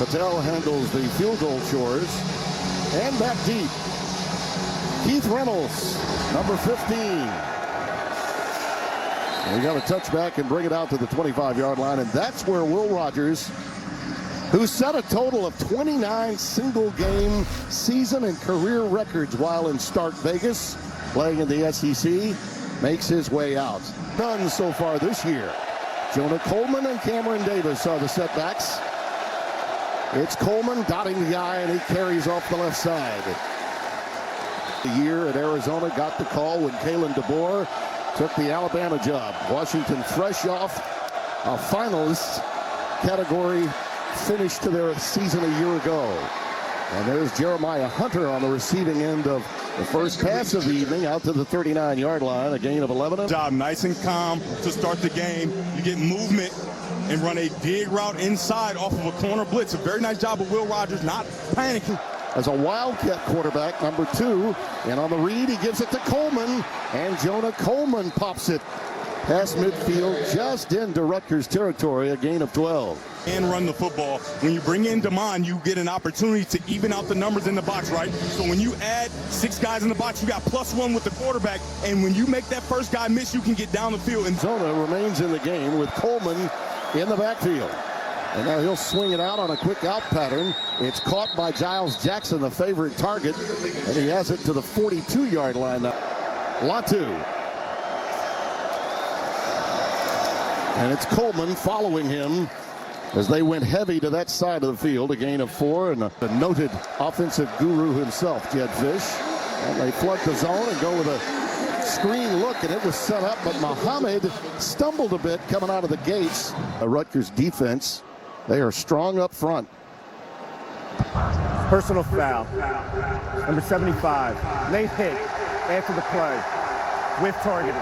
Patel handles the field goal chores. And back deep, Keith Reynolds, number 15. We got to touch back and bring it out to the 25-yard line, and that's where Will Rogers, who set a total of 29 single-game season and career records while in Stark Vegas, playing in the SEC, makes his way out. None so far this year. Jonah Coleman and Cameron Davis are the setbacks. It's Coleman dotting the I, and he carries off the left side. The year at Arizona got the call when Kalen DeBoer took the Alabama job. Washington fresh off a finalist category finish to their season a year ago. And there's Jeremiah Hunter on the receiving end of the first pass of the evening out to the 39-yard line, a gain of 11. Job nice and calm to start the game. You get movement and run a dig route inside off of a corner blitz. A very nice job of Will Rogers not panicking. As a Wildcat quarterback, number 2, and on the read, he gives it to Coleman, and Jonah Coleman pops it past midfield just into Rutgers territory, a gain of 12. And run the football. When you bring in Damon, you get an opportunity to even out the numbers in the box, right? So when you add 6 guys in the box, you got +1 with the quarterback, and when you make that first guy miss, you can get down the field. And Zona remains in the game with Coleman in the backfield. And now he'll swing it out on a quick out pattern. It's caught by Giles Jackson, the favorite target, and he has it to the 42-yard line now. Latu. And it's Coleman following him as they went heavy to that side of the field, a gain of 4, and the noted offensive guru himself, Jed Fish. And they flood the zone and go with a screen look, and it was set up, but Muhammad stumbled a bit coming out of the gates. A Rutgers defense, they are strong up front. Personal foul. Number 75. Late hit after the play. With targeting.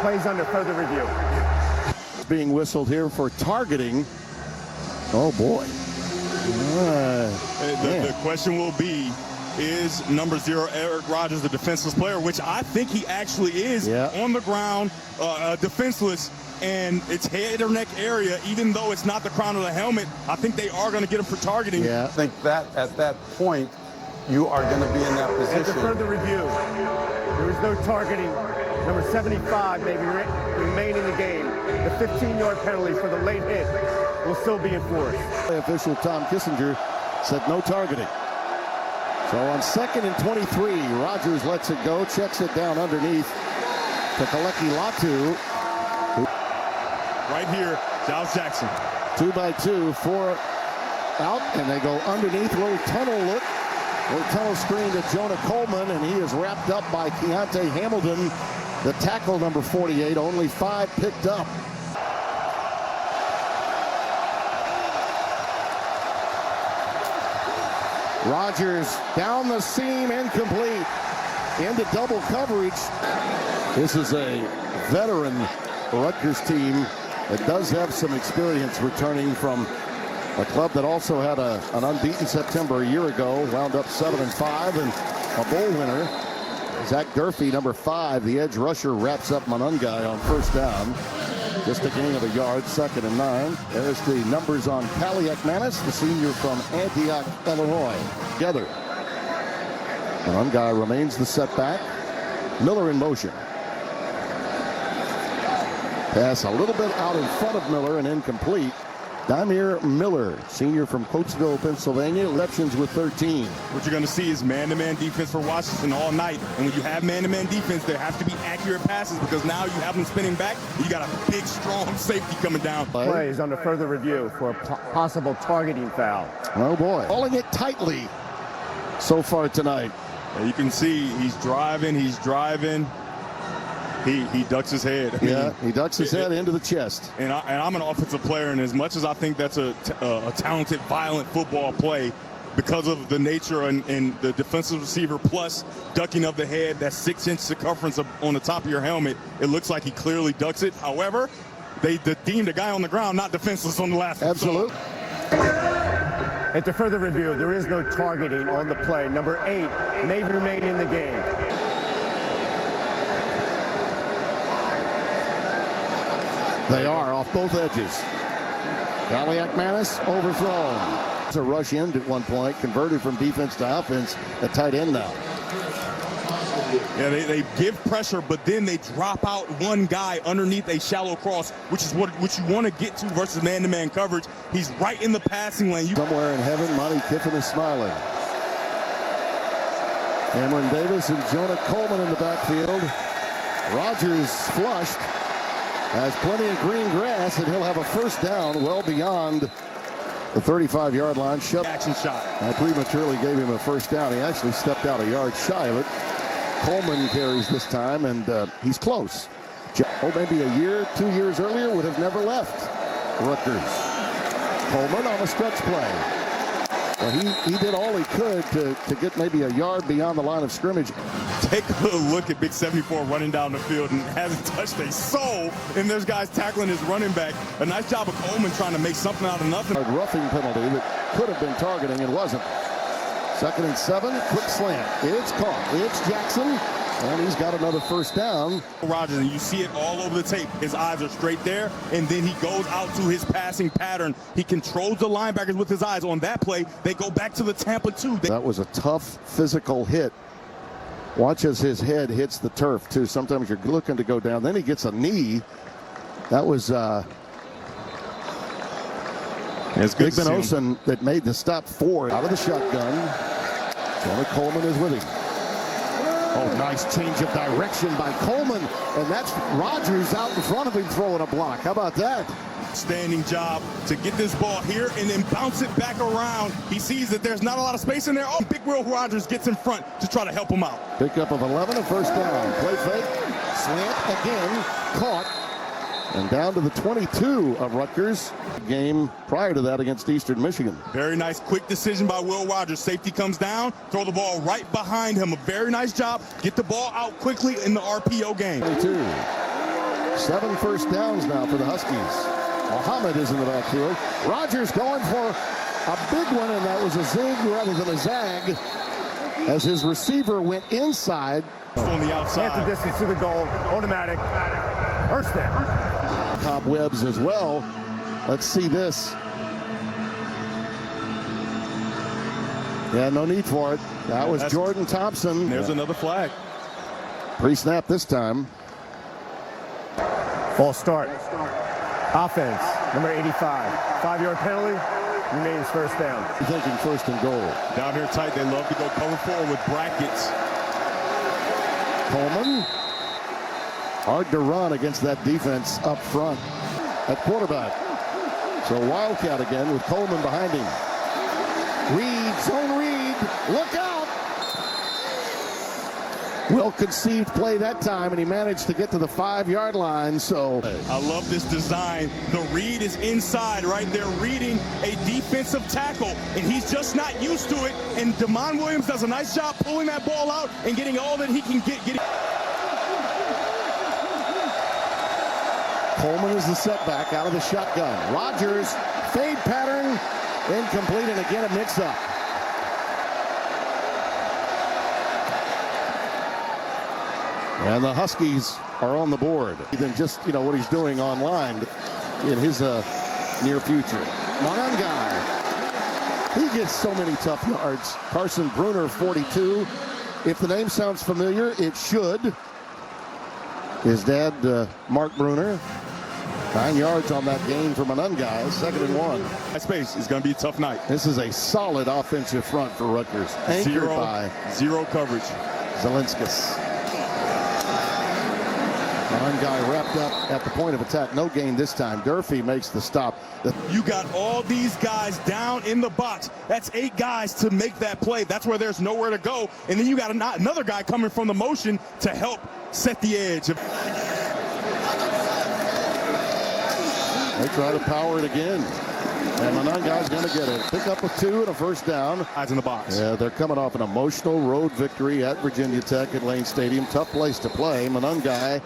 Plays under further review. Being whistled here for targeting. Oh boy. The question will be, is number 0 Eric Rogers the defenseless player, which I think he actually is. On the ground, defenseless, and it's head or neck area, even though it's not the crown of the helmet. I think they are going to get him for targeting. I think that at that point, you are going to be in that position. After further review, there is no targeting. Number 75 may remain in the game. The 15-yard penalty for the late hit will still be enforced. Official Tom Kissinger said no targeting. So on 2nd and 23, Rogers lets it go, checks it down underneath to Kaleki Latu. Right here, Giles Jackson. 2 by 2, 4 out, and they go underneath, little tunnel look. Little tunnel screen to Jonah Coleman, and he is wrapped up by Keontae Hamilton, the tackle, number 48, only 5 picked up. Rogers down the seam, incomplete, into double coverage. This is a veteran Rutgers team that does have some experience returning from a club that also had an unbeaten September a year ago, wound up 7-5 and a bowl winner. Zach Durfee, number 5, the edge rusher, wraps up Monungai on first down. Just a gain of a yard, 2nd and 9. There's the numbers on Kaliak Manis, the senior from Antioch, Illinois. Together. Monungai remains the setback. Miller in motion. Pass a little bit out in front of Miller and incomplete. Damir Miller, senior from Coatesville, Pennsylvania, receptions with 13. What you're going to see is man-to-man defense for Washington all night. And when you have man-to-man defense, there have to be accurate passes because now you have them spinning back. You got a big, strong safety coming down. Play is under further review for a possible targeting foul. Oh, boy. Calling it tightly so far tonight. And you can see he's driving. He ducks his head. He ducks his head into the chest. And I'm an offensive player, and as much as I think that's a talented, violent football play, because of the nature and the defensive receiver plus ducking of the head, that 6-inch circumference on the top of your helmet, it looks like he clearly ducks it. However, they deemed the guy on the ground not defenseless on the last one. Absolutely. After further review, there is no targeting on the play. Number 8 may remain in the game. They are off both edges. Manis overthrown. It's a rush end at one point, converted from defense to offense at tight end now. Yeah, they give pressure, but then they drop out one guy underneath a shallow cross, which is what you want to get to versus man-to-man coverage. He's right in the passing lane. Somewhere in heaven, Monty Kiffin is smiling. Cameron Davis and Jonah Coleman in the backfield. Rogers flushed, has plenty of green grass, and he'll have a first down well beyond the 35-yard line. Action shot. I prematurely gave him a first down. He actually stepped out a yard shy of it. Coleman carries this time, and he's close. Maybe a year, 2 years earlier, would have never left Rutgers. Coleman on a stretch play. Well, he did all he could to get maybe a yard beyond the line of scrimmage. Take a look at Big 74 running down the field and hasn't touched a soul, and there's guys tackling his running back. A nice job of Coleman trying to make something out of nothing. A roughing penalty that could have been targeting and wasn't. 2nd and 7, quick slant. It's caught. It's Jackson, and he's got another first down. Rogers, and you see it all over the tape. His eyes are straight there, and then he goes out to his passing pattern. He controls the linebackers with his eyes. On that play, they go back to the Tampa 2. That was a tough physical hit. Watch as his head hits the turf, too. Sometimes you're looking to go down. Then he gets a knee. That was Big Ben Olsen that made the stop for it. Out of the shotgun. Jonah Coleman is with him. Oh, nice change of direction by Coleman. And that's Rogers out in front of him throwing a block. How about that? Standing job to get this ball here and then bounce it back around. He sees that there's not a lot of space in there. Oh, Big Will Rogers gets in front to try to help him out. Pickup of 11, a first down. Play fake, slant again, caught. And down to the 22 of Rutgers. Game prior to that against Eastern Michigan. Very nice quick decision by Will Rogers. Safety comes down, throw the ball right behind him. A very nice job. Get the ball out quickly in the RPO game. 22. 7 first downs now for the Huskies. Muhammad is in the backfield. Rogers going for a big one, and that was a zig rather than a zag as his receiver went inside. On the outside. Half the distance to the goal. Automatic. First down. Cobwebs as well. Let's see this. Yeah, no need for it. That was Jordan Thompson. There's another flag. Pre-snap this time. False start. Offense, number 85. 5-yard penalty, remains first down. Thinking first and goal. Down here tight, they love to go cover 4 with brackets. Coleman. Hard to run against that defense up front at quarterback. So Wildcat again with Coleman behind him. Reed, zone read, look out! Well-conceived play that time, and he managed to get to the 5-yard line, so. I love this design. The read is inside right there, reading a defensive tackle, and he's just not used to it, and Damon Williams does a nice job pulling that ball out and getting all that he can get. Coleman is the setback out of the shotgun. Rogers, fade pattern, incomplete, and again a mix-up. And the Huskies are on the board. Than just, what he's doing online in his near future. Monangai. He gets so many tough yards. Carson Bruner, 42. If the name sounds familiar, it should. His dad, Mark Bruner. 9 yards on that gain from Monangai. 2nd and 1. That space is going to be a tough night. This is a solid offensive front for Rutgers. Anchored by zero coverage. Zelinskis. Monangai wrapped up at the point of attack. No gain this time. Durfee makes the stop. You got all these guys down in the box. That's 8 guys to make that play. That's where there's nowhere to go. And then you got another guy coming from the motion to help set the edge. They try to power it again. And Monangai's going to get it. Pick up a 2 and a first down. Eyes in the box. Yeah, they're coming off an emotional road victory at Virginia Tech at Lane Stadium. Tough place to play. Monangai,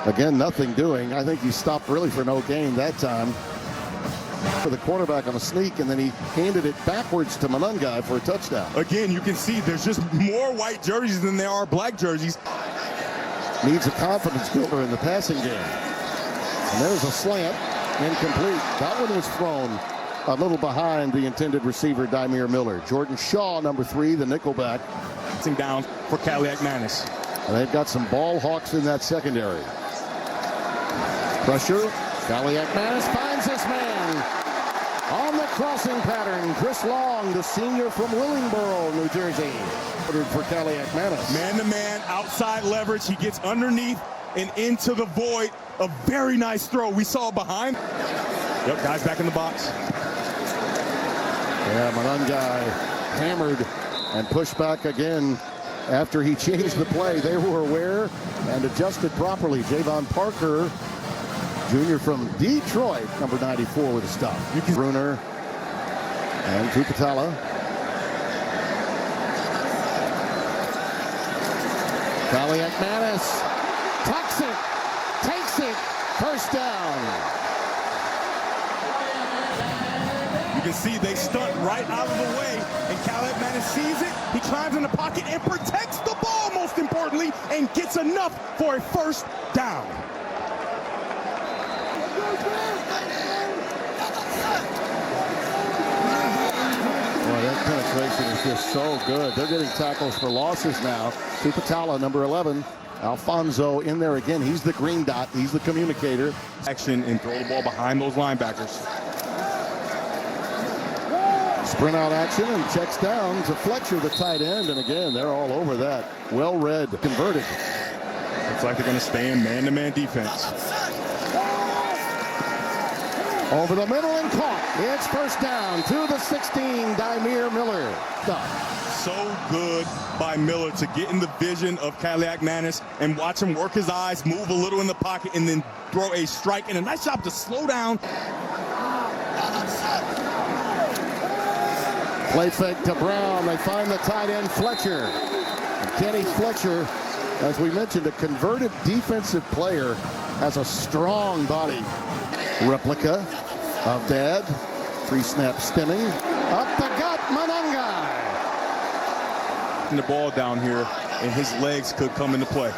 again, nothing doing. I think he stopped really for no gain that time. For the quarterback on a sneak, and then he handed it backwards to Monangai for a touchdown. Again, you can see there's just more white jerseys than there are black jerseys. Needs a confidence builder in the passing game. And there's a slant. Incomplete. That one was thrown a little behind the intended receiver, Dymere Miller. Jordan Shaw, number 3, the nickelback. Down for Kaliakmanis. And they've got some ball hawks in that secondary. Pressure. Kaliakmanis finds this man. On the crossing pattern, Chris Long, the senior from Willingboro, New Jersey. For Kaliakmanis. Man-to-man, outside leverage. He gets underneath and into the void. A very nice throw. We saw behind. Yep, guys back in the box. Yeah, Manungai hammered and pushed back again after he changed the play. They were aware and adjusted properly. Javon Parker, junior from Detroit, number 94 with a stop. Bruner and Tupatala. Kaliakmanis tucks it, takes it, first down. You can see they stunt right out of the way, and Kaliakmanis sees it. He climbs in the pocket and protects the ball, most importantly, and gets enough for a first down. Boy, that penetration is just so good. They're getting tackles for losses now. Tupatala, number 11. Alfonso in there again. He's the green dot. He's the communicator. Action and throw the ball behind those linebackers. Sprint out action and checks down to Fletcher, the tight end. And again, they're all over that. Well read, converted. Looks like they're going to stay in man-to-man defense. Over the middle and caught. It's first down to the 16, Dymere Miller. So good by Miller to get in the vision of Kaliakmanis and watch him work his eyes, move a little in the pocket, and then throw a strike. And a nice job to slow down. Play fake to Brown. They find the tight end, Fletcher. Kenny Fletcher, as we mentioned, a converted defensive player, has a strong body. Replica of Dad. 3-snap stemming. Up the gut, Manungai. The ball down here, and his legs could come into play.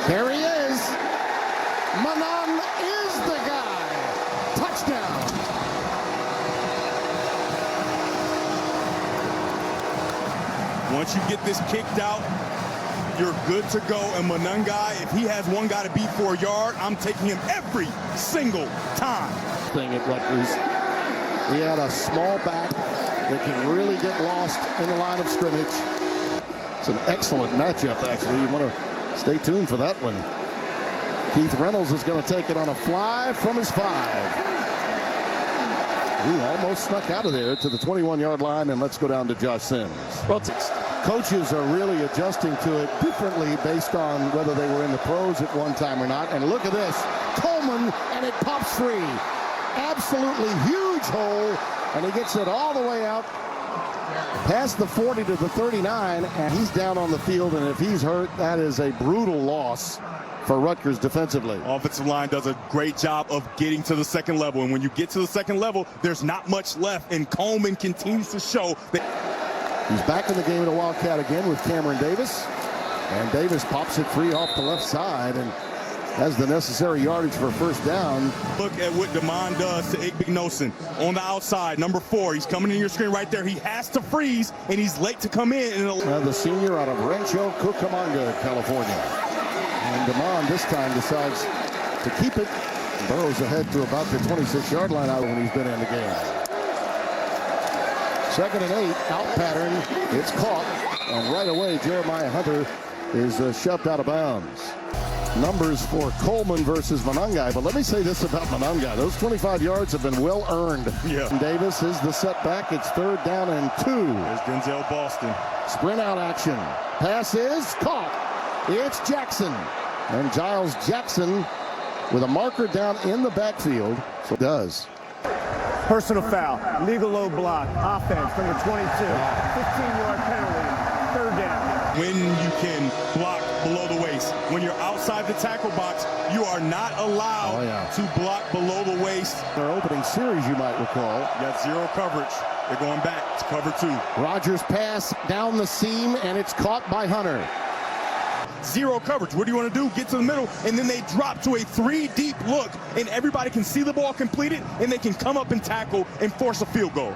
There he is. Manan is the guy. Touchdown. Once you get this kicked out, you're good to go. And Manungai, if he has one guy to beat for a yard, I'm taking him every single time. Thing at Rutgers. He had a small back that can really get lost in the line of scrimmage. It's an excellent matchup, actually. You want to stay tuned for that one. Keith Reynolds is going to take it on a fly from his 5. He almost snuck out of there to the 21-yard line, and let's go down to Josh Sims. Well, coaches are really adjusting to it differently based on whether they were in the pros at one time or not. And look at this. Coleman, and it pops free. Absolutely huge hole, and he gets it all the way out past the 40 to the 39, and he's down on the field, and if he's hurt, that is a brutal loss for Rutgers defensively. Offensive line does a great job of getting to the second level, and when you get to the second level, there's not much left, and Coleman continues to show that he's back in the game at a Wildcat again with Cameron Davis, and Davis pops it free off the left side and has the necessary yardage for a first down. Look at what Damon does to Igbenogson on the outside, number 4. He's coming in your screen right there. He has to freeze, and he's late to come in. The senior out of Rancho Cucamonga, California. And Damon this time decides to keep it. Burrows ahead to about the 26-yard line out when he's been in the game. 2nd and 8, out pattern. It's caught, and right away Jeremiah Hunter is shoved out of bounds. Numbers for Coleman versus Manungai, but let me say this about Manungai. Those 25 yards have been well earned. Yeah. Davis is the setback. It's 3rd down and 2. There's Denzel Boston. Sprint out action. Pass is caught. It's Jackson. And Giles Jackson with a marker down in the backfield. So it does. Personal foul, legal low block, offense, number 22, 15-yard penalty, 3rd down. When you can block below the waist, when you're outside the tackle box, you are not allowed to block below the waist. Their opening series, you might recall. You got 0 coverage. They're going back to cover 2. Rogers pass down the seam, and it's caught by Hunter. zero coverage. What do you want to do? Get to the middle, and then they drop to a 3-deep look, and everybody can see the ball completed, and they can come up and tackle and force a field goal.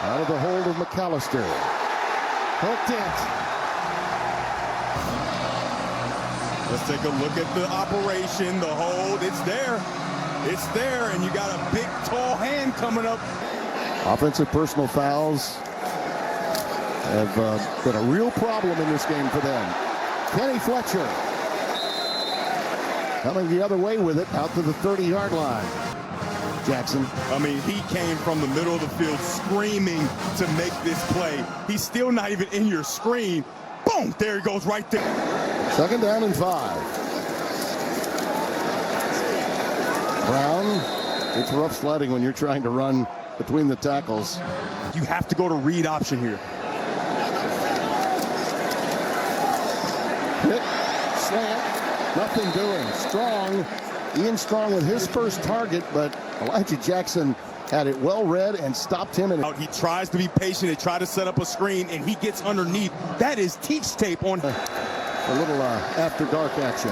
Out of the hold of McAllister. Hooked it. Let's take a look at the operation, the hold. It's there. It's there, and you got a big, tall hand coming up. Offensive personal fouls have been a real problem in this game for them. Kenny Fletcher coming the other way with it out to the 30-yard line. Jackson. I mean, he came from the middle of the field screaming to make this play. He's still not even in your screen. Boom! There he goes right there. 2nd down and 5. Brown, it's rough sledding when you're trying to run between the tackles. You have to go to read option here. Hit, slant, nothing doing. Strong, Ian Strong with his first target, but Elijah Jackson had it well read and stopped him. And He tries to be patient and try to set up a screen, and he gets underneath. That is teach tape on a little after dark action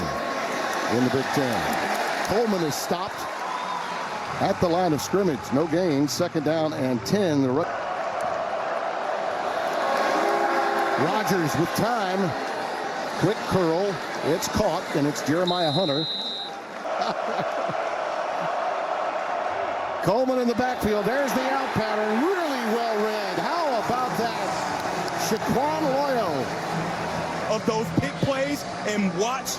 in the Big Ten. Coleman is stopped at the line of scrimmage. No gain. 2nd down and 10. Rogers with time. Quick curl. It's caught, and it's Jeremiah Hunter. Coleman in the backfield. There's the out pattern. Really well read. How about that? Shaquan Loyo. Of those pick plays, and watch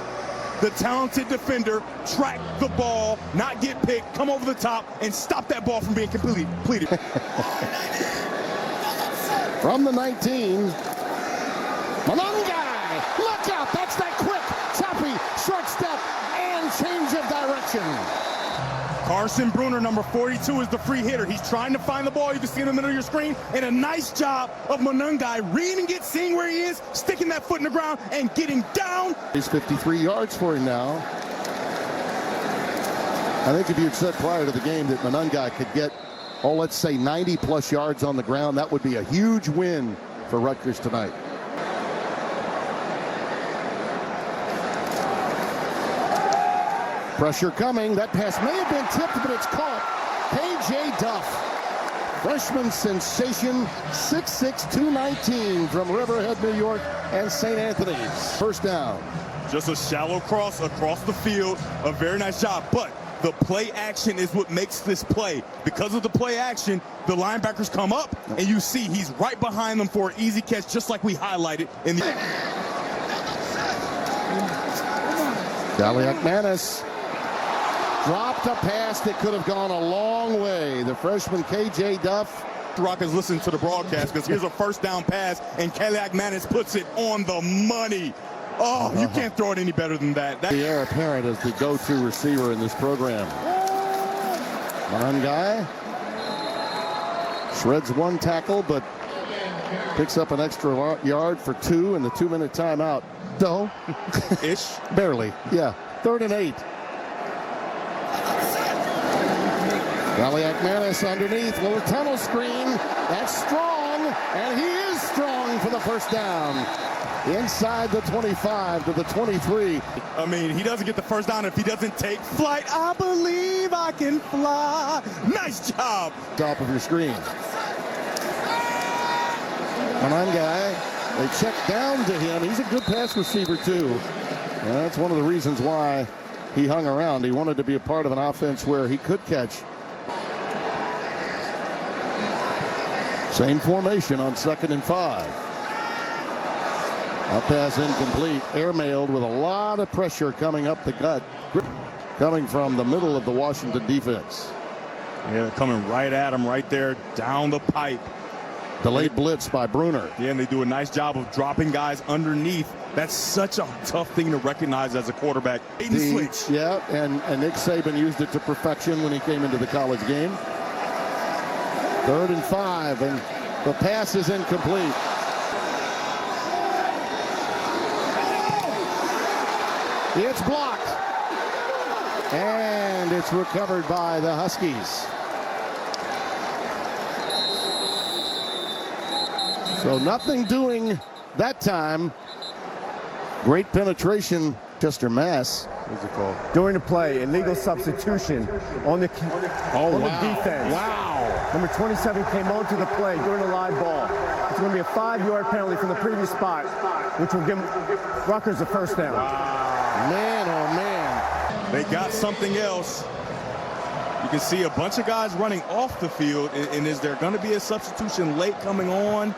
the talented defender track the ball, not get picked, come over the top, and stop that ball from being completed. From the 19, Manungai, look out, that's that quick, choppy, short step, and change of direction. Carson Bruner, number 42, is the free hitter. He's trying to find the ball. You can see in the middle of your screen. And a nice job of Manungai reading it, seeing where he is, sticking that foot in the ground, and getting down. He's 53 yards for him now. I think if you had said prior to the game that Manungai could get, let's say 90-plus yards on the ground, that would be a huge win for Rutgers tonight. Pressure coming. That pass may have been tipped, but it's caught. K.J. Duff, freshman sensation, 6'6", 219 from Riverhead, New York, and St. Anthony's. First down. Just a shallow cross across the field. A very nice job. But the play action is what makes this play. Because of the play action, the linebackers come up, and you see he's right behind them for an easy catch, just like we highlighted in the... Galiak-Manis dropped a pass that could have gone a long way. The freshman K.J. Duff. Rockets listen to the broadcast, because here's a first down pass, and Galiak-Manis puts it on the money. Oh, you can't throw it any better than that. The heir apparent as the go-to receiver in this program. Manungai shreds one tackle, but picks up an extra yard for 2 in the 2-minute timeout. No. Ish. Barely. Yeah. 3rd and 8. Galiak-Manis underneath. Little tunnel screen. That's strong. And he is strong for the first down. Inside the 25 to the 23. I mean, he doesn't get the first down if he doesn't take flight. I believe I can fly. Nice job. Top of your screen. Manungai, they check down to him. He's a good pass receiver, too. And that's one of the reasons why he hung around. He wanted to be a part of an offense where he could catch. Same formation on 2nd and 5. Up pass incomplete. Airmailed with a lot of pressure coming up the gut. Coming from the middle of the Washington defense. Yeah, coming right at him right there down the pipe. Delayed blitz by Bruner. Yeah, and they do a nice job of dropping guys underneath. That's such a tough thing to recognize as a quarterback. Switch. Yeah, and Nick Saban used it to perfection when he came into the college game. 3rd and 5, and the pass is incomplete. It's blocked. And it's recovered by the Huskies. So nothing doing that time Great penetration, Chester Mass. What's it called? During the play, illegal substitution on the defense. Wow. Number 27 came onto the play during the live ball. It's going to be a 5-yard penalty from the previous spot, which will give Rutgers a first down. Wow. Man, oh man. They got something else. You can see a bunch of guys running off the field, and is there going to be a substitution late coming on?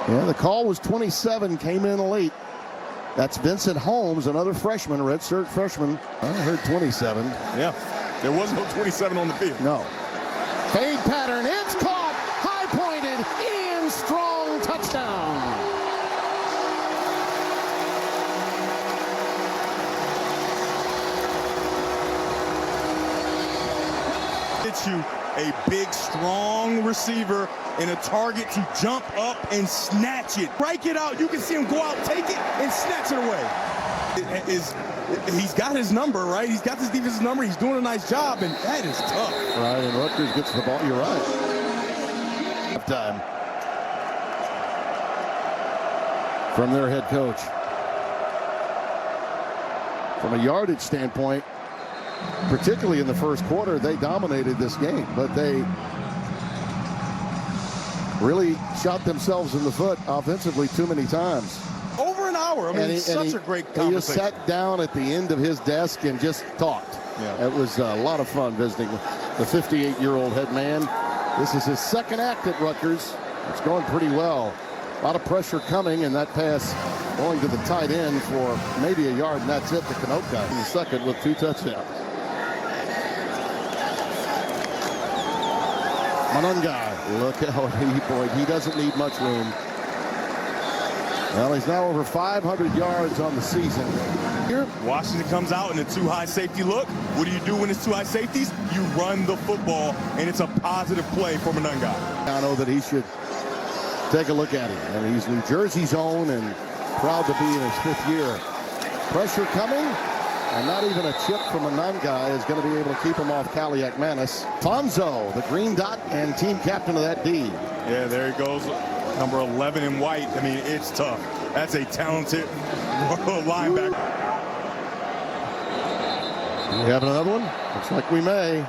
Yeah, the call was 27, came in late. That's Vincent Holmes, another freshman, redshirt freshman. I heard 27. Yeah, there was no 27 on the field. No. Fade pattern, it's caught, high pointed, Ian Strong, touchdown. It's you, a big, strong receiver and a target to jump up and snatch it. Break it out. You can see him go out, take it, and snatch it away. He's got his number, right? He's got this defense's number. He's doing a nice job, and that is tough. Right, and Rutgers gets the ball. You're right. Time from their head coach. From a yardage standpoint, particularly in the first quarter, they dominated this game, but they really shot themselves in the foot offensively too many times. Over an hour. I mean, it's such a great conversation. He just sat down at the end of his desk and just talked. Yeah. It was a lot of fun visiting with the 58-year-old head man. This is his second act at Rutgers. It's going pretty well. A lot of pressure coming, and that pass going to the tight end for maybe a yard, and that's it to Kanoka in the second with 2 touchdowns. Manungai, look how he doesn't need much room. Well, he's now over 500 yards on the season. Here, Washington comes out in a 2 high safety look. What do you do when it's 2 high safeties? You run the football, and it's a positive play for Manungai. I know that he should take a look at him. And he's New Jersey's own and proud to be in his 5th year. Pressure coming, and not even a chip from Manungai is going to be able to keep him off Kaliak Manis. Fonzo, the green dot and team captain of that D. Yeah, there he goes. Number 11 in white. I mean, it's tough. That's a talented linebacker. Do we have another one? Looks like we may.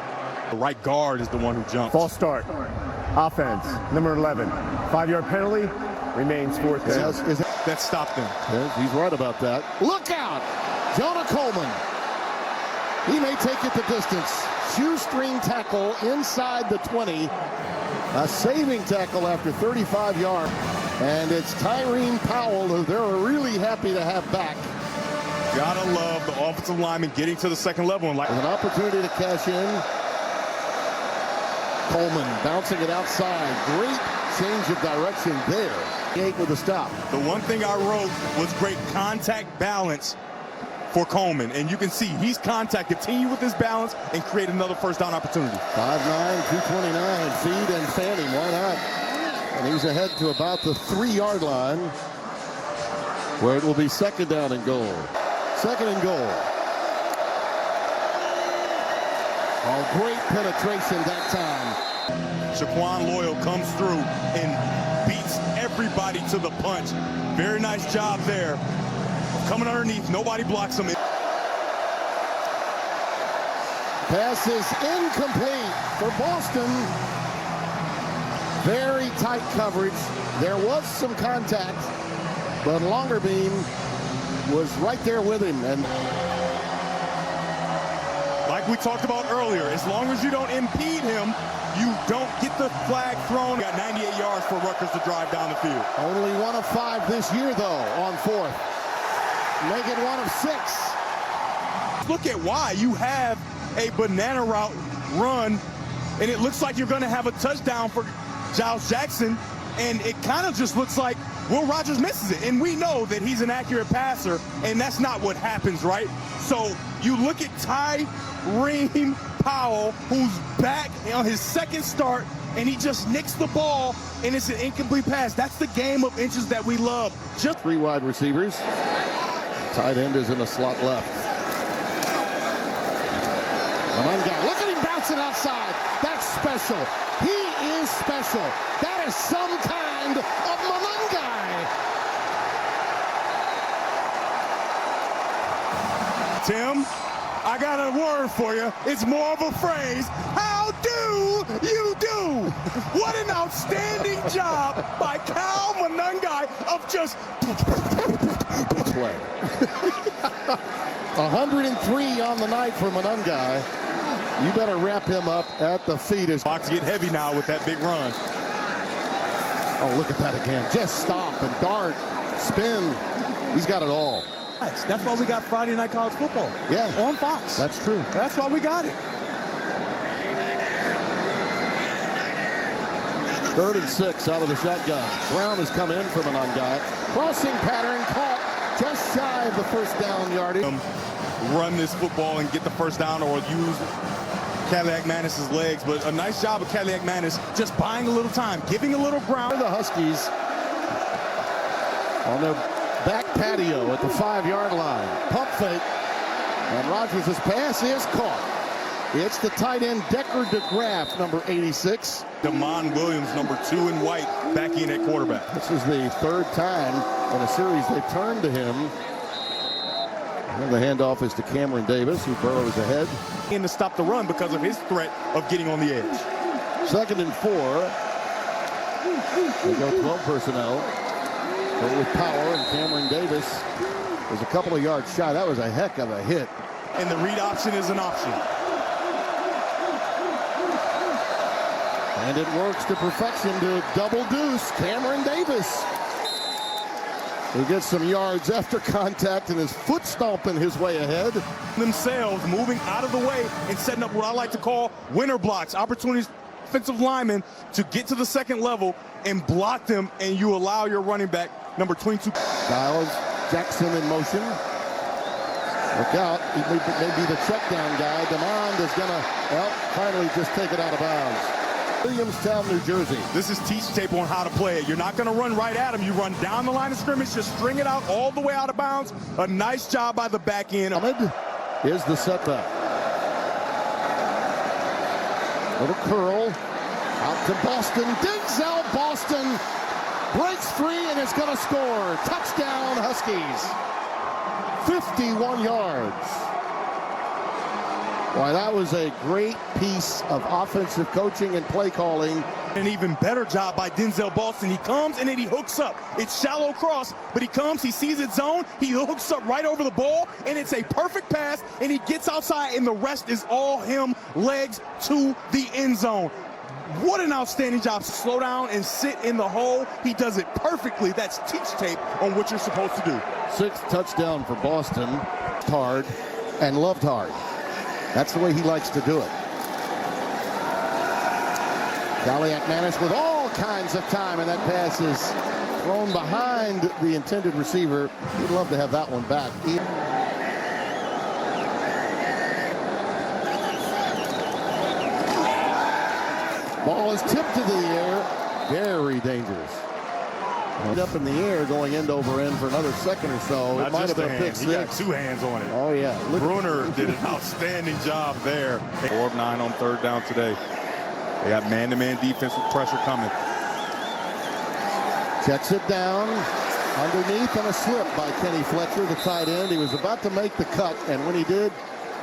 The right guard is the one who jumped. False start. Offense, number 11. 5-yard penalty, remains 4th down. That stopped him. Yes, he's right about that. Look out! Jonah Coleman. He may take it the distance. Shoestring tackle inside the 20. A saving tackle after 35 yards. And it's Tyreen Powell, who they're really happy to have back. Gotta love the offensive lineman getting to the second level. And With an opportunity to cash in. Coleman bouncing it outside. Great change of direction there. 8 with a stop. The one thing I wrote was great contact balance for Coleman. And you can see he's continue with his balance and create another first down opportunity. 5'9", 229, feed and fan him, why not? And he's ahead to about the 3-yard line, where it will be 2nd down and goal. 2nd and goal. Oh, great penetration that time. Shaquan Loyal comes through and beats everybody to the punch. Very nice job there. Coming underneath, nobody blocks him. Pass is incomplete for Boston. Very tight coverage. There was some contact, but Longerbeam was right there with him. And like we talked about earlier, as long as you don't impede him, you don't get the flag thrown. Got 98 yards for Rutgers to drive down the field. only 1 of 5 this year, though, on 4th. Make it 1 of 6. Look at why you have a banana route run, and it looks like you're going to have a touchdown for Giles Jackson, and it kind of just looks like Will Rogers misses it. And we know that he's an accurate passer, and that's not what happens, right? So you look at Tyreen Powell, who's back on his 2nd start, and he just nicks the ball, and it's an incomplete pass. That's the game of inches that we love. Just 3 wide receivers. Tight end is in the slot left. Manungai, look at him bouncing outside. That's special. He is special. That is some kind of Manungai. Tim, I got a word for you. It's more of a phrase. How do you do? What an outstanding job by Cal Monangai of just play. 103 on the night for Monangai. You better wrap him up at the feet. As box get heavy now with that big run. Oh, look at that again. Just stop and dart, spin. He's got it all. That's why we got Friday Night College Football. Yeah. On Fox. That's true. That's why we got it. 3rd and 6 out of the shotgun. Brown has come in from Monangai. Crossing pattern caught just shy of the first down yardage. Run this football and get the first down or use Cadillac Manis's legs, but a nice job of Cadillac Manis just buying a little time, giving a little ground. The Huskies on their back patio at the 5-yard line. Pump fake, and Rutgers' pass is caught. It's the tight end Decker DeGraff, number 86. Damon Williams, number 2 in white, back in at quarterback. This is the 3rd time in a series they've turned to him. And the handoff is to Cameron Davis, who burrows ahead. In to stop the run because of his threat of getting on the edge. 2nd and 4. They go 12 personnel. Go with power, and Cameron Davis is a couple of yards shy. That was a heck of a hit. And the read option is an option. And it works to perfection to double deuce Cameron Davis. He gets some yards after contact and is foot stomping his way ahead. Themselves moving out of the way and setting up what I like to call winner blocks, opportunities, offensive linemen to get to the second level and block them, and you allow your running back, number 22. Giles Jackson in motion. Look out, he may be the check down guy. Demond is gonna, well, finally just take it out of bounds. Williamstown, New Jersey. This is teach tape on how to play it. You're not going to run right at him. You run down the line of scrimmage, just string it out all the way out of bounds. A nice job by the back end. Ahmed is the setback. Little curl out to Boston. Denzel Boston breaks free and is going to score. Touchdown Huskies. 51 yards. Why, that was a great piece of offensive coaching and play calling. An even better job by Denzel Boston. He comes and then he hooks up. It's shallow cross, but he comes, he sees it zone, he hooks up right over the ball, and it's a perfect pass, and he gets outside, and the rest is all him, legs to the end zone. What an outstanding job. Slow down and sit in the hole. He does it perfectly. That's teach tape on what you're supposed to do. 6th touchdown for Boston. Hard and loved hard. That's the way he likes to do it. Cadillac Manis with all kinds of time, and that pass is thrown behind the intended receiver. He'd love to have that one back. Ball is tipped to the air. Very dangerous. Up in the air, going end over end for another second or so. It might have been a pick 6. He got 2 hands on it. Oh, yeah. Bruner did an outstanding job there. 4 of 9 on 3rd down today. They got man-to-man defensive pressure coming. Checks it down. Underneath on a slip by Kenny Fletcher, the tight end. He was about to make the cut, and when he did,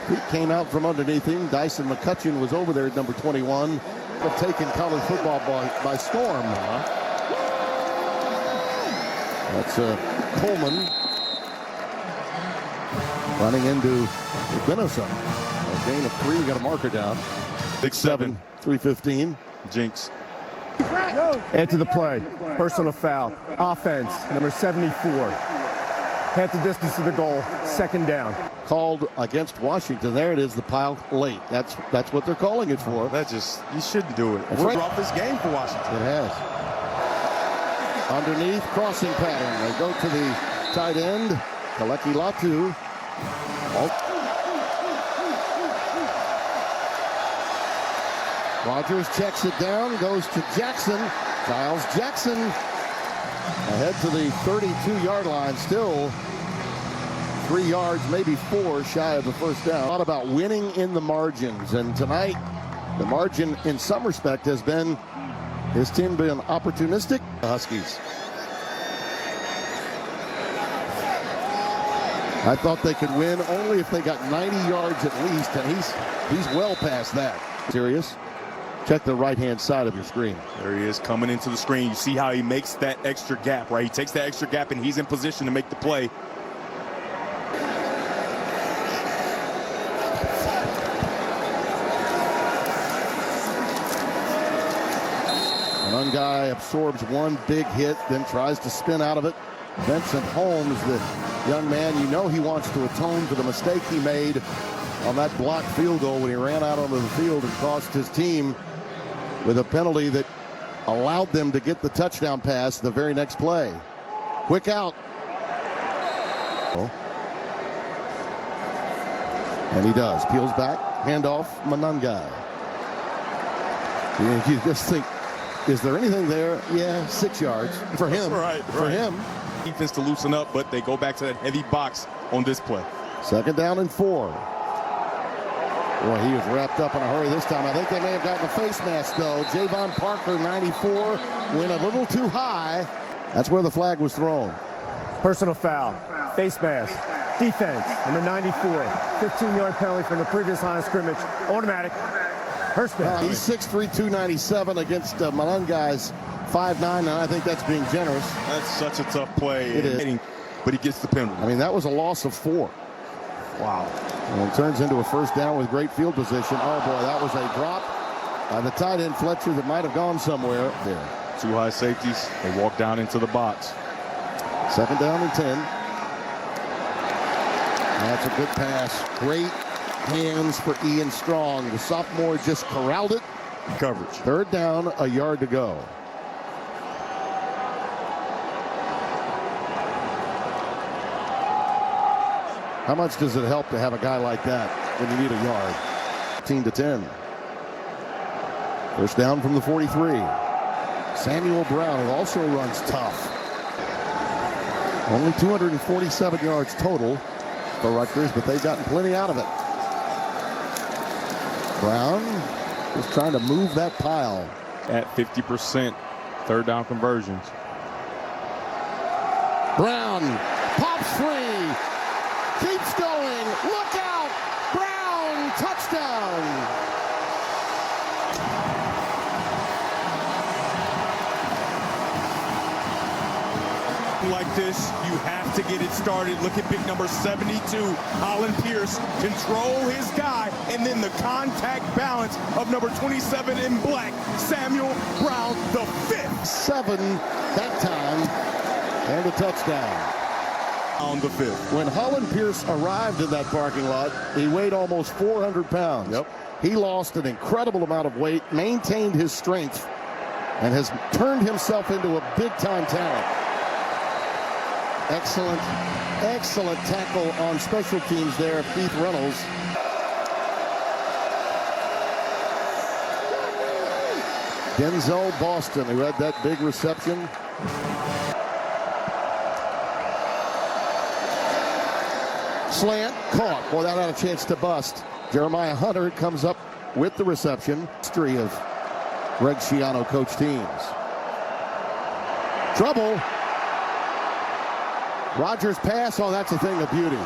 he came out from underneath him. Dyson McCutcheon was over there at number 21. But taking college football by storm. That's Coleman running into Benison. A gain of 3. We got a marker down. 6-7. 3:15. Jinx. Into the play. Personal foul. Offense, number 74. Half the distance to the goal. 2nd down. Called against Washington. There it is, the pile late. That's what they're calling it for. That just, you shouldn't do it. That's We'll right. drop this game for Washington. It has. Underneath, crossing pattern. They go to the tight end, Kaleki Latu. Rogers checks it down, goes to Jackson. Giles Jackson ahead to the 32-yard line. Still 3 yards, maybe 4 shy of the first down. A lot about winning in the margins, and tonight the margin in some respect has been his team being opportunistic. The Huskies. I thought they could win only if they got 90 yards at least, and he's well past that. Serious. Check the right-hand side of your screen. There he is coming into the screen. You see how he makes that extra gap, right? He takes that extra gap, and he's in position to make the play. One guy absorbs one big hit, then tries to spin out of it. Vincent Holmes, the young man, you know he wants to atone for the mistake he made on that blocked field goal when he ran out onto the field and cost his team with a penalty that allowed them to get the touchdown pass the very next play. Quick out. And he does. Peels back. Handoff. Manungai. You just think, is there anything there? Yeah, 6 yards for him. For him. Defense to loosen up, but they go back to that heavy box on this play. 2nd down and 4. Boy, he was wrapped up in a hurry this time. I think they may have gotten a face mask, though. Javon Parker, 94, went a little too high. That's where the flag was thrown. Personal foul, face mask, defense, number 94, 15-yard penalty from the previous line of scrimmage, automatic. Hurstman. He's 6'3", 297 against Manungai's 5'9", and I think that's being generous. That's such a tough play. It is. But he gets the penalty. I mean, that was a loss of 4. Wow. And it turns into a 1st down with great field position. Oh, boy, that was a drop by the tight end Fletcher that might have gone somewhere there. 2 high safeties. They walk down into the box. 2nd down and 10. That's a good pass. Great hands for Ian Strong. The sophomore just corralled it. Coverage. 3rd down, a yard to go. How much does it help to have a guy like that when you need a yard? 15-10. 1st down from the 43. Samuel Brown, who also runs tough. Only 247 yards total for Rutgers, but they've gotten plenty out of it. Brown is trying to move that pile. At 50%, 3rd down conversions. Brown pops free. Keeps going. Look out. Brown, touchdown. Like this, you have to get it started. Look at big number 72, Holland Pierce, control his guy, and then the contact balance of number 27 in black, Samuel Brown, the 5th. 7 that time, and a touchdown. On the 5th. When Holland Pierce arrived in that parking lot, he weighed almost 400 pounds. Yep. He lost an incredible amount of weight, maintained his strength, and has turned himself into a big-time talent. Excellent, excellent tackle on special teams there, Keith Reynolds. Denzel Boston, who had that big reception. Slant, caught. Boy, that had a chance to bust. Jeremiah Hunter comes up with the reception. History of Greg Schiano coach teams. Trouble. Rogers pass. Oh, that's a thing of beauty.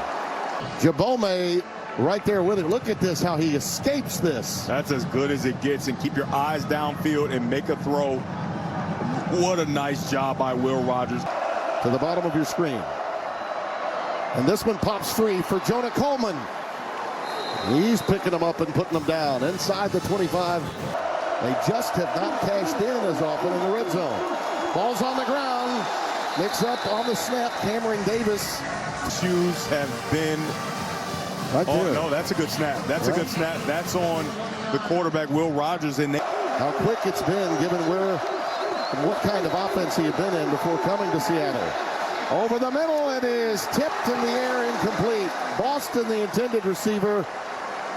Jabome right there with it. Look at this, how he escapes this. That's as good as it gets, and keep your eyes downfield and make a throw. What a nice job by Will Rogers. To the bottom of your screen. And this one pops free for Jonah Coleman. He's picking them up and putting them down inside the 25. They just have not cashed in as often in the red zone. Ball's on the ground. Mix up on the snap, Cameron Davis. Shoes have been... Right there. Oh, no, that's a good snap. That's a good snap. That's on the quarterback, Will Rogers. And how quick it's been, given what kind of offense he had been in before coming to Seattle. Over the middle, it is tipped in the air, incomplete. Boston, the intended receiver.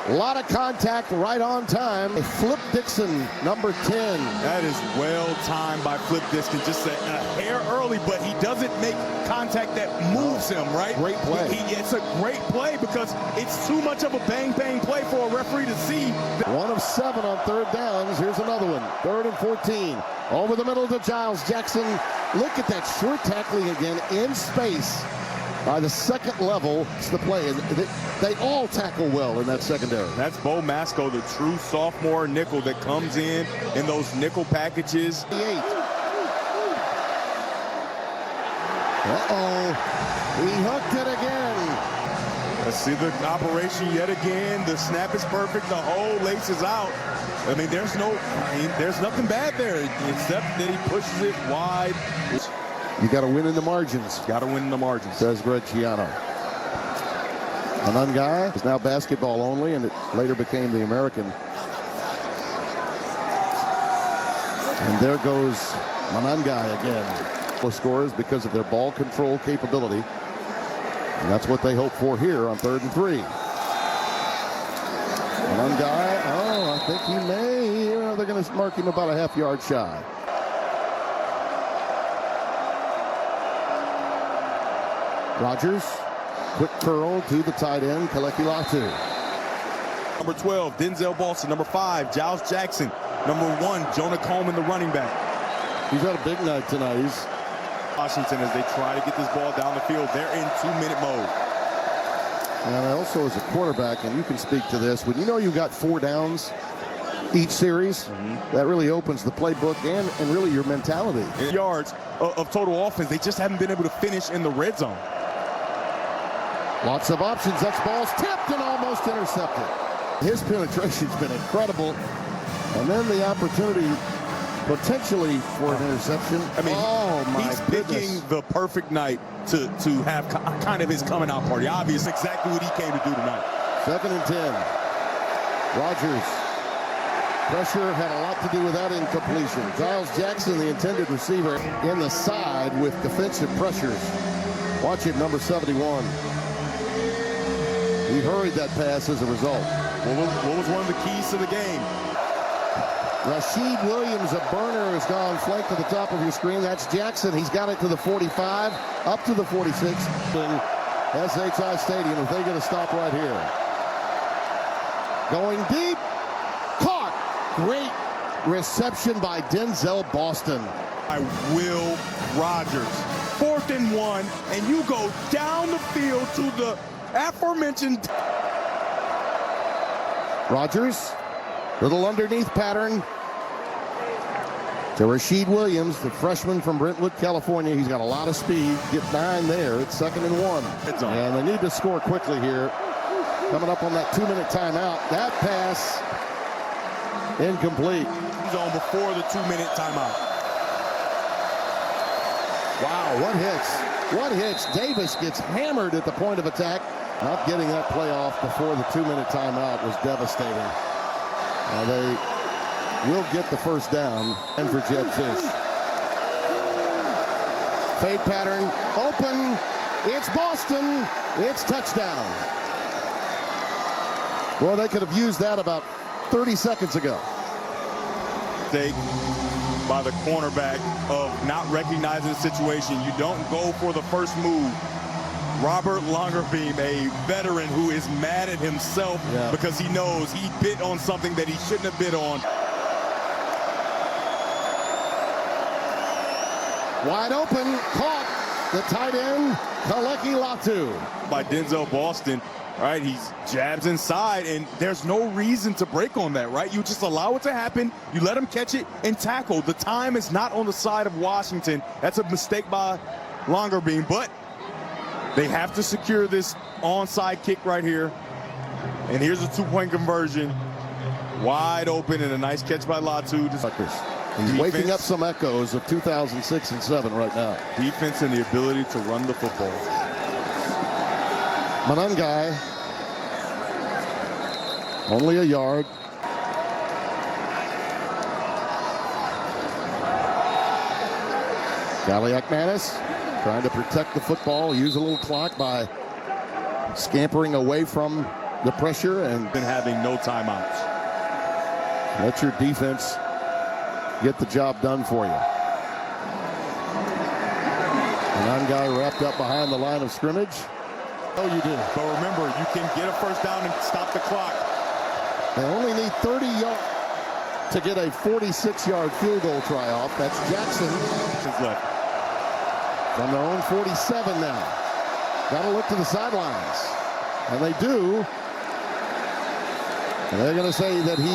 A lot of contact right on time. Flip Dixon, number 10. That is well timed by Flip Dixon. Just a hair early, but he doesn't make contact that moves him, right? Great play. It's a great play because it's too much of a bang-bang play for a referee to see. 1 of 7 on 3rd downs. Here's another one. 3rd and 14. Over the middle to Giles Jackson. Look at that short tackling again in space. By the second level, it's the play. And they all tackle well in that secondary. That's Bo Masco, the true sophomore nickel that comes in those nickel packages. Uh-oh. He hooked it again. Let's see the operation yet again. The snap is perfect. The hole laces out. I mean, there's nothing bad there except that he pushes it wide. You got to win in the margins. Got to win in the margins. Says Greg Schiano. Manungai is now basketball only, and it later became the American. And there goes Manungai again. Scores because of their ball control capability. And that's what they hope for here on 3rd and 3. Manungai, I think he may, they're going to mark him about a half-yard shy. Rogers, quick curl to the tight end, Kaleki-Latu. Number 12, Denzel Boston. Number 5, Giles Jackson. Number 1, Jonah Coleman, the running back. He's had a big night tonight. He's Washington as they try to get this ball down the field. They're in 2-minute mode. And also as a quarterback, and you can speak to this, when you know you've got 4 downs each series, that really opens the playbook and really your mentality. Yards of total offense, they just haven't been able to finish in the red zone. Lots of options. That's balls tipped and almost intercepted. His penetration's been incredible. And then the opportunity potentially for an interception. I mean, he's goodness. picking the perfect night to have kind of his coming out party. Obviously, exactly what he came to do tonight. 2nd and 10. Rogers. Pressure had a lot to do with that incompletion. Giles Jackson, the intended receiver, in the side with defensive pressures. Watch it, number 71. He hurried that pass as a result. What was one of the keys to the game? Rashid Williams, a burner, has gone flank to the top of your screen. That's Jackson. He's got it to the 45, up to the 46. In SHI Stadium, if they get a stop right here. Going deep. Caught. Great reception by Denzel Boston. By Will Rogers. 4th and 1, and you go down the field to the aforementioned. Rogers, little underneath pattern to Rashid Williams, the freshman from Brentwood, California. He's got a lot of speed. Get 9 there. It's 2nd and 1. And they need to score quickly here. Coming up on that 2-minute timeout. That pass incomplete. Zone before the 2-minute timeout. Wow, what hits? What hits? Davis gets hammered at the point of attack. Not getting that play off before the 2-minute timeout was devastating. They will get the first down. And for Jed Fish. Fade pattern, open. It's Boston. It's touchdown. Well, they could have used that about 30 seconds ago. Mistake by the cornerback of not recognizing the situation. You don't go for the first move. Robert Longerbeam, a veteran who is mad at himself because he knows he bit on something that he shouldn't have bit on. Wide open, caught. The tight end, Kaleki-Latu. By Denzel Boston. Right, he jabs inside, and there's no reason to break on that, right? You just allow it to happen. You let him catch it and tackle. The time is not on the side of Washington. That's a mistake by Longerbeam, but they have to secure this onside kick right here. And here's a 2-point conversion. Wide open and a nice catch by Latu. He's waking up some echoes of 2006 and 7 right now. Defense and the ability to run the football. Manungai, only a yard. Galiakmanis trying to protect the football, use a little clock by scampering away from the pressure and been having no timeouts. Let your defense get the job done for you. Manungai wrapped up behind the line of scrimmage. Oh, you do. But remember, you can get a first down and stop the clock. They only need 30 yards to get a 46-yard field goal try-off. That's Jackson. Left. From their own 47 now. got to look to the sidelines. And they do. And they're going to say that he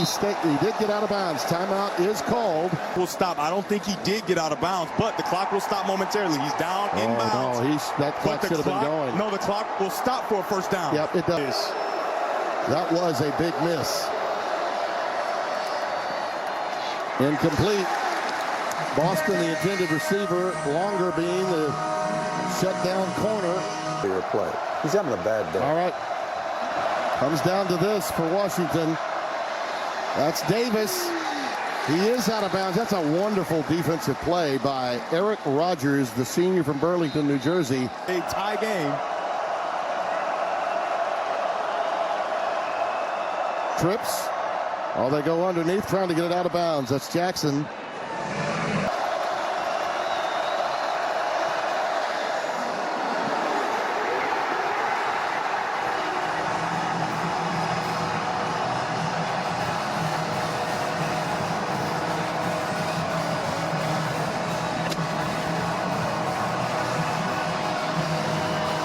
did get out of bounds. Timeout is called. Will stop. I don't think he did get out of bounds, but the clock will stop momentarily. He's down inbounds. No, that clock should have been going. No, the clock will stop for a first down. Yep, it does. That was a big miss. Incomplete. Boston, the intended receiver, longer being the shutdown corner. Your play. He's having a bad day. All right. Comes down to this for Washington. That's Davis. He is out of bounds. That's a wonderful defensive play by Eric Rogers, the senior from Burlington, New Jersey. A tie game. Trips. Oh, they go underneath trying to get it out of bounds. That's Jackson.